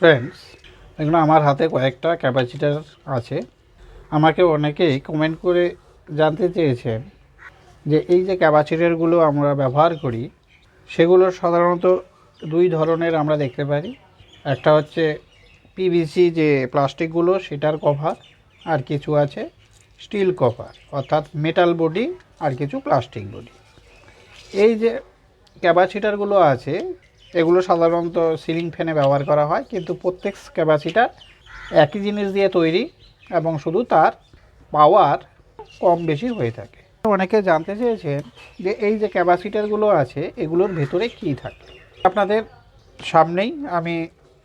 Friends, দেখুন আমার হাতে কয়েকটা ক্যাপাসিটার আছে। আমাকে অনেকেই কমেন্ট করে জানতে চেয়েছেন যে এই যে ক্যাপাসিটারগুলো আমরা ব্যবহার করি সেগুলো সাধারণত দুই ধরনের আমরা দেখতে পারি। একটা হচ্ছে পিভিসি যে প্লাস্টিকগুলো সেটার কভার, আর কিছু আছে স্টিল কভার অর্থাৎ মেটাল বডি আর কিছু প্লাস্টিক বডি। এই যে ক্যাপাসিটারগুলো আছে এগুলো সাধারণত সিলিং ফ্যানে ব্যবহার করা হয়, কিন্তু প্রত্যেক ক্যাপাসিটার একই জিনিস দিয়ে তৈরি এবং শুধু তার পাওয়ার কম বেশি হয়ে থাকে। অনেকে জানতে চেয়েছেন যে এই যে ক্যাপাসিটারগুলো আছে এগুলোর ভেতরে কী থাকে। আপনাদের সামনেই আমি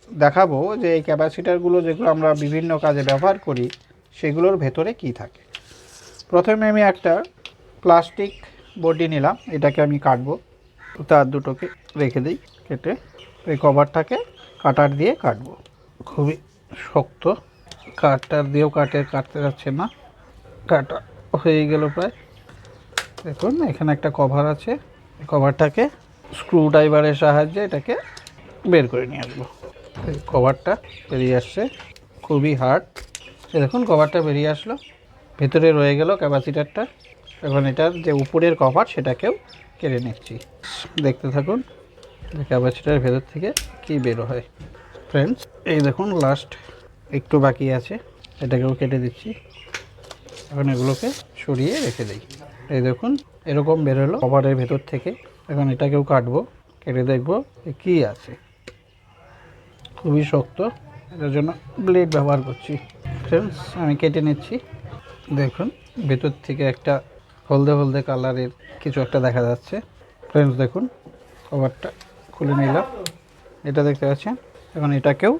দেখাবো যে এই ক্যাপাসিটারগুলো যেগুলো আমরা বিভিন্ন কাজে ব্যবহার করি সেগুলোর ভেতরে কী থাকে। প্রথমে আমি একটা প্লাস্টিক বডি নিলাম, এটাকে আমি কাটবো। তার দুটোকে রেখে দিই কেটে, এই কভারটাকে কাটার দিয়ে কাটবো। খুবই শক্ত, কাটার দিয়েও কাটতে যাচ্ছে না, কাটা হয়ে গেল প্রায়। দেখুন এখানে একটা কভার আছে, এই কভারটাকে স্ক্রু ড্রাইভারের সাহায্যে এটাকে বের করে নিয়ে আসবো। এই কভারটা বেরিয়ে আসছে, খুবই হার্ড। দেখুন কভারটা বেরিয়ে আসলো, ভেতরে রয়ে গেল ক্যাপাসিটারটা। এখন এটার যে উপরের কভার সেটাকেও কেটে নিচ্ছি। দেখতে থাকুন যে ক্যাপাসিটারের ভেতর থেকে কী বেরো হয়। ফ্রেন্ডস, এই দেখুন লাস্ট একটু বাকি আছে, এটাকেও কেটে দিচ্ছি। এখন এগুলোকে সরিয়ে রেখে দিই। এই দেখুন এরকম বেরোলো কভারের ভেতর থেকে। এখন এটাকেও কাটবো, কেটে দেখবো কী আছে। খুবই শক্ত, এটার জন্য ব্লেড ব্যবহার করছি। ফ্রেন্ডস, আমি কেটে নিচ্ছি। দেখুন ভেতর থেকে একটা হলদে হলদে কালারের কিছু একটা দেখা যাচ্ছে। ফ্রেন্ডস দেখুন কভারটা খুলে নিলাম, এটা দেখতে পাচ্ছেন। এখন এটাকেও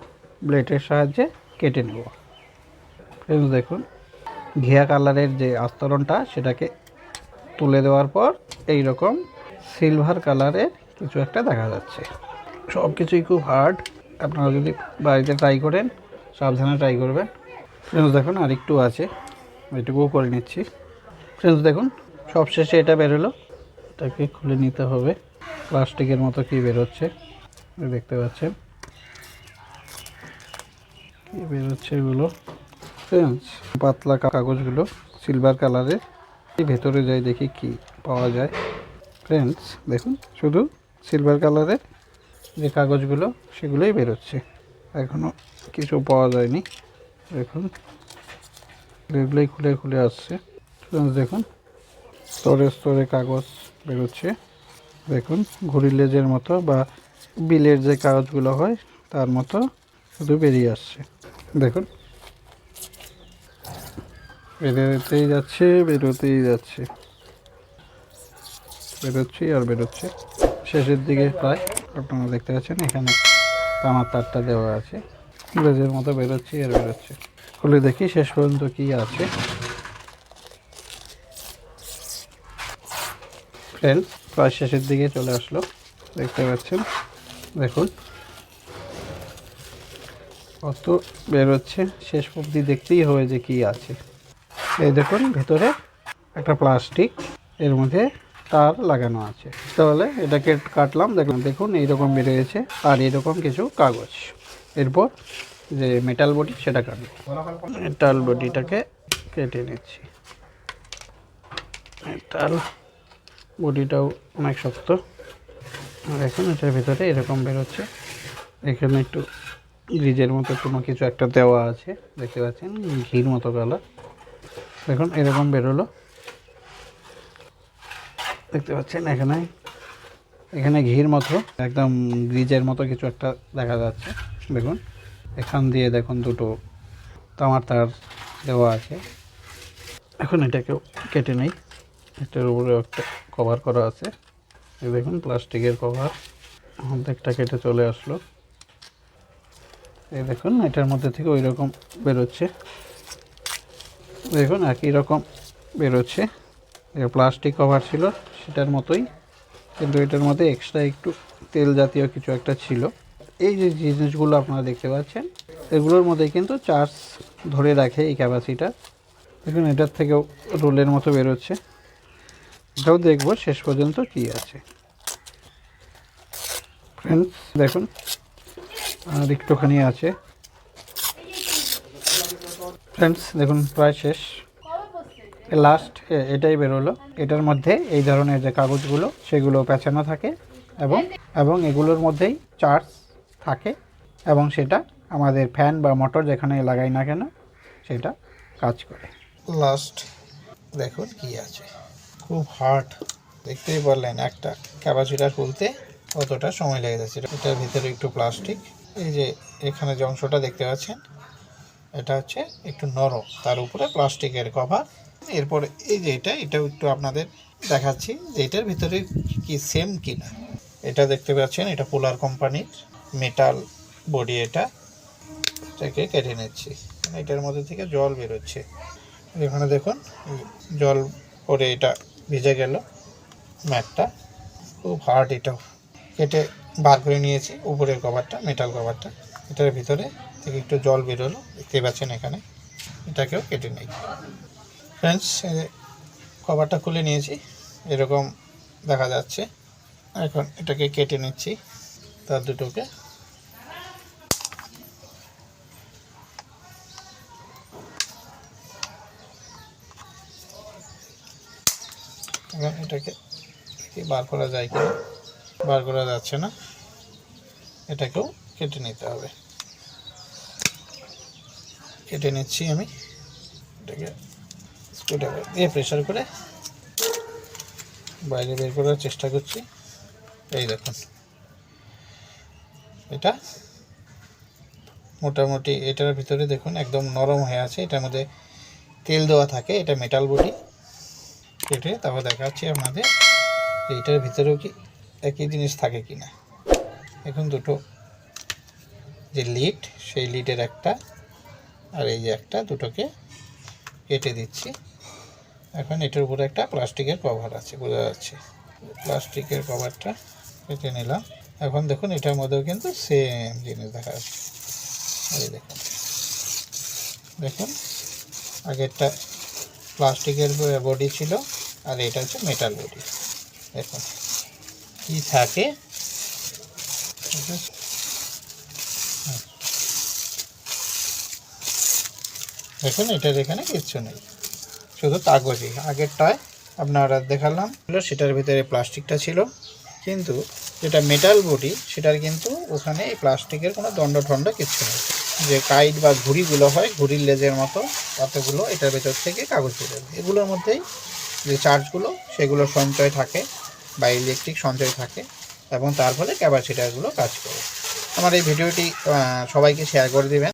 ব্লেডের সাহায্যে কেটে নেব। ফ্রেন্ডস দেখুন ঘিয়া কালারের যে আস্তরণটা সেটাকে তুলে দেওয়ার পর এই রকম সিলভার কালারের কিছু একটা দেখা যাচ্ছে। সব কিছুই খুব হার্ড, আপনারা যদি বাড়িতে ট্রাই করেন সাবধানে ট্রাই করবেন। ফ্রেন্ডস দেখুন আর একটু আছে, এটুকুও করে নিচ্ছি। ফ্রেন্ডস দেখুন সব শেষে এটা বেরোলো, এটাকে খুলে নিতে হবে। প্লাস্টিকের মতো কি বেরোচ্ছে দেখতে পাচ্ছেন, কি বেরোচ্ছে এগুলো। ফ্রেন্ডস পাতলা কাগজগুলো সিলভার কালারের, ভেতরে যাই দেখি কি পাওয়া যায়। ফ্রেন্ডস দেখুন শুধু সিলভার কালারের যে কাগজগুলো সেগুলোই বেরোচ্ছে, এখনও কিছু পাওয়া যায়নি। দেখুন এগুলোই খুলে খুলে আসছে। ফ্রেন্ডস দেখুন স্তরে স্তরে কাগজ বেরোচ্ছে। দেখুন ঘুড়ির লেজের মতো বা বিলের যে কাগজগুলো হয় তার মতো শুধু বেরিয়ে আসছে। দেখুন বেরোতেই যাচ্ছে, বেরোতেই যাচ্ছে, বেরোচ্ছেই আর বেরোচ্ছে। শেষের দিকে প্রায় আপনারা দেখতে পাচ্ছেন এখানে তামার তারটা দেওয়া আছে, লেজের মতো বেরোচ্ছে আর বেরোচ্ছে। খুলে দেখি শেষ পর্যন্ত কি আছে। ফ্রেন্ডস প্রায় শেষের দিকে চলে আসলো, দেখতে পাচ্ছেন। দেখুন কত বেরোচ্ছে, শেষ অবধি দেখতেই হবে যে কি আছে। এই দেখুন ভেতরে একটা প্লাস্টিক, এর মধ্যে তার লাগানো আছে। তাহলে এটাকে কাটলাম, দেখুন এইরকম বেরিয়েছে আর এরকম কিছু কাগজ। এরপর যে মেটাল বডি সেটা কাটবো। মেটাল বডিটাকে কেটে নিচ্ছি। মেটাল বডিটাও অনেক শক্ত। এখন এটার ভিতরে এরকম বেরোচ্ছে, এখানে একটু গ্রিজের মতো কোনো কিছু একটা দেওয়া আছে, দেখতে পাচ্ছেন ঘির মতো কালার। দেখুন এরকম বেরোলো, দেখতে পাচ্ছেন এখানে এখানে ঘির মতো একদম গ্রিজের মতো কিছু একটা দেখা যাচ্ছে। দেখুন এখান দিয়ে দেখুন দুটো তামার তার দেওয়া আছে। এখন এটাকেও কেটে নেই, এটার উপরে একটা কভার করা আছে। এই দেখুন প্লাস্টিকের কভার, অর্ধেকটা কেটে চলে আসলো। এই দেখুন এটার মধ্যে থেকে ওই রকম বেরোচ্ছে, দেখুন একই রকম বেরোচ্ছে। এটা প্লাস্টিক কভার ছিল সেটার মতোই, কিন্তু এটার মধ্যে এক্সট্রা একটু তেল জাতীয় কিছু একটা ছিল। এই যে জিনিসগুলো আপনারা দেখতে পাচ্ছেন এগুলোর মধ্যে কিন্তু চার্জ ধরে রাখে এই ক্যাপাসিটার। দেখুন এটার থেকেও রোলের মতো বেরোচ্ছে, এটাও দেখবো শেষ পর্যন্ত কি আছে। ফ্রেন্ডস দেখুন আর একটুখানি আছে। ফ্রেন্ডস দেখুন প্রায় শেষ, লাস্ট এটাই বেরোলো। এটার মধ্যে এই ধরনের যে কাগজগুলো সেগুলো পেঁচানো থাকে এবং এবং এগুলোর মধ্যেই চার্জ থাকে এবং সেটা আমাদের ফ্যান বা মোটর যেখানে লাগাই না কেন সেটা কাজ করে। লাস্ট দেখুন কি আছে, খুব হার্ড, দেখতেই পারলেন একটা ক্যাপাসিটার খুলতে কতটা সময় লেগে যাচ্ছে। এটার ভিতরে একটু প্লাস্টিক, এই যে এখানে যে অংশটা দেখতে পাচ্ছেন এটা হচ্ছে একটু নরম, তার উপরে প্লাস্টিকের কভার। এরপরে এই যে এটাও একটু আপনাদের দেখাচ্ছি যে এটার ভিতরে কি সেম কিনা। এটা দেখতে পাচ্ছেন এটা পোলার কোম্পানির মেটাল বডি। এটাকে কেটে নিচ্ছি, এটার মধ্যে থেকে জল বেরোচ্ছে। এখানে দেখুন জল পরে এটা ভিজে গেল ম্যাটটা, খুব হার্ড। এটাও কেটে বার করে নিয়েছি উপরের কভারটা, মেটাল কভারটা। এটার ভিতরে থেকে একটু জল বেরোলো, দেখতে পাচ্ছেন এখানে। এটাকেও কেটে নেই। ফ্রেন্ডস কভারটা খুলে নিয়েছি, এরকম দেখা যাচ্ছে। এখন এটাকে কেটে নিচ্ছি, তার দুটোকে। এখন এটাকে বার করা যায় কিনা, বার করা যাচ্ছে না, এটাকেও কেটে নিতে হবে। কেটে নিচ্ছি আমি, এটাকে স্ক্রুড্রাইভার দিয়ে প্রেসার করে বাইরে বের করার চেষ্টা করছি। এই দেখুন এটা মোটামুটি এটার ভিতরে দেখুন একদম নরম হয়ে আছে। এটার মধ্যে তেল দেওয়া থাকে, এটা মেটাল বডি। কেটে তারপর দেখাচ্ছি আপনাদের যে এটার ভিতরেও কি একই জিনিস থাকে কিনা। এখন দুটো যে লিড, সেই লিডের একটা আর এই যে একটা, দুটোকে কেটে দিচ্ছি। এখন এটার উপরে একটা প্লাস্টিকের কভার আছে, বোঝা যাচ্ছে। প্লাস্টিকের কভারটা কেটে নিলাম। এখন দেখুন এটার মধ্যেও কিন্তু সেম জিনিস দেখা যাচ্ছে। এই দেখুন, দেখুন আগেরটা প্লাস্টিকের বডি ছিল আর এটা হচ্ছে মেটাল বডি। দেখুন কি থাকে, দেখুন এটার এখানে কিচ্ছু নেই, শুধু কাগজই। আগেরটায় আপনারা দেখালাম সেটার ভিতরে প্লাস্টিকটা ছিল, কিন্তু যেটা মেটাল বডি সেটার কিন্তু ওখানে এই প্লাস্টিকের কোনো দণ্ড কিচ্ছু নেই। যে কাইট বা ঘুড়িগুলো হয়, ঘুড়ির লেজের মতো পাতাগুলো, এটার ভেতর থেকে কাগজ বেরোবে। এগুলোর মধ্যেই যে চার্জগুলো সেগুলো সঞ্চয় থাকে বা ইলেকট্রিক সঞ্চয় থাকে এবং তার ফলে ক্যাপাসিটারগুলো কাজ করে। আমার এই ভিডিওটি সবাইকে শেয়ার করে দেবেন।